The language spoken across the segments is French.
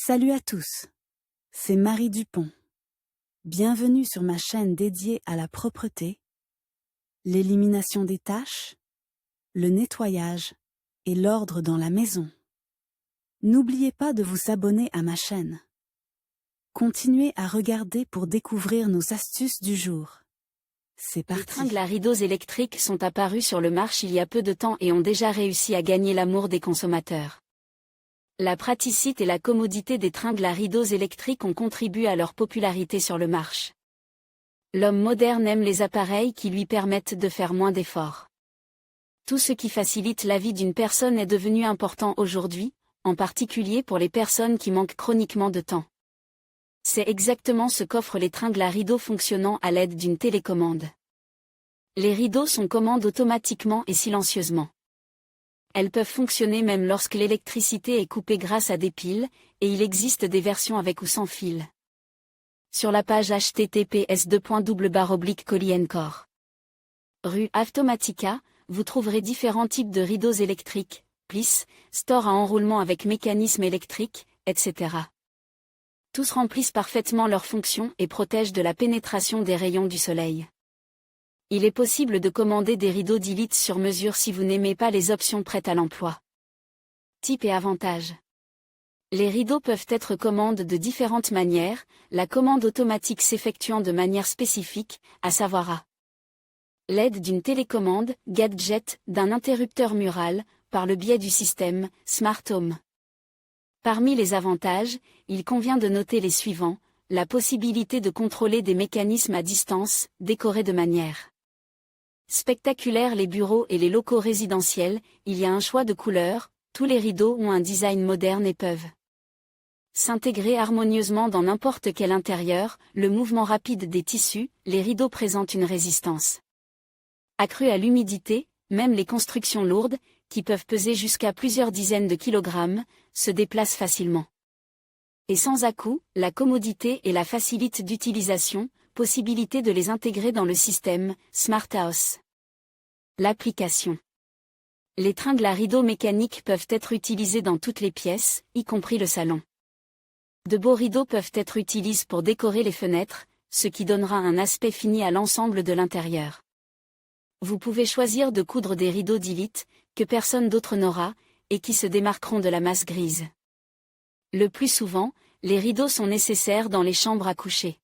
Salut à tous, c'est Marie Dupont. Bienvenue sur ma chaîne dédiée à la propreté, l'élimination des taches, le nettoyage et l'ordre dans la maison. N'oubliez pas de vous abonner à ma chaîne. Continuez à regarder pour découvrir nos astuces du jour. C'est parti. Les tringles à rideaux électriques sont apparus sur le marché il y a peu de temps et ont déjà réussi à gagner l'amour des consommateurs. La praticité et la commodité des tringles à rideaux électriques ont contribué à leur popularité sur le marché. L'homme moderne aime les appareils qui lui permettent de faire moins d'efforts. Tout ce qui facilite la vie d'une personne est devenu important aujourd'hui, en particulier pour les personnes qui manquent chroniquement de temps. C'est exactement ce qu'offrent les tringles à rideaux fonctionnant à l'aide d'une télécommande. Les rideaux sont commandés automatiquement et silencieusement. Elles peuvent fonctionner même lorsque l'électricité est coupée grâce à des piles, et il existe des versions avec ou sans fil. Sur la page https://colliencore. Rue Automatica, vous trouverez différents types de rideaux électriques, plisses, stores à enroulement avec mécanisme électrique, etc. Tous remplissent parfaitement leur fonction et protègent de la pénétration des rayons du soleil. Il est possible de commander des rideaux d'Elite sur mesure si vous n'aimez pas les options prêtes à l'emploi. Type et avantages. Les rideaux peuvent être commandés de différentes manières, la commande automatique s'effectuant de manière spécifique, à savoir à l'aide d'une télécommande, gadget, d'un interrupteur mural, par le biais du système Smart Home. Parmi les avantages, il convient de noter les suivants: la possibilité de contrôler des mécanismes à distance, décorés de manière spectaculaire les bureaux et les locaux résidentiels, il y a un choix de couleurs, tous les rideaux ont un design moderne et peuvent s'intégrer harmonieusement dans n'importe quel intérieur, le mouvement rapide des tissus, les rideaux présentent une résistance accrue à l'humidité, même les constructions lourdes, qui peuvent peser jusqu'à plusieurs dizaines de kilogrammes, se déplacent facilement. Et sans à-coups, la commodité et la facilité d'utilisation, possibilité de les intégrer dans le système Smart House. L'application. Les tringles à rideaux mécaniques peuvent être utilisés dans toutes les pièces, y compris le salon. De beaux rideaux peuvent être utilisés pour décorer les fenêtres, ce qui donnera un aspect fini à l'ensemble de l'intérieur. Vous pouvez choisir de coudre des rideaux d'Elite, que personne d'autre n'aura, et qui se démarqueront de la masse grise. Le plus souvent, les rideaux sont nécessaires dans les chambres à coucher.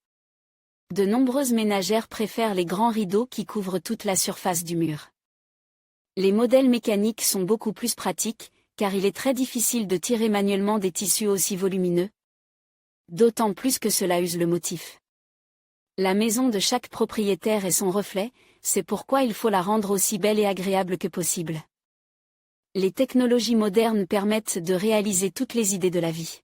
De nombreuses ménagères préfèrent les grands rideaux qui couvrent toute la surface du mur. Les modèles mécaniques sont beaucoup plus pratiques, car il est très difficile de tirer manuellement des tissus aussi volumineux. D'autant plus que cela use le motif. La maison de chaque propriétaire est son reflet, c'est pourquoi il faut la rendre aussi belle et agréable que possible. Les technologies modernes permettent de réaliser toutes les idées de la vie.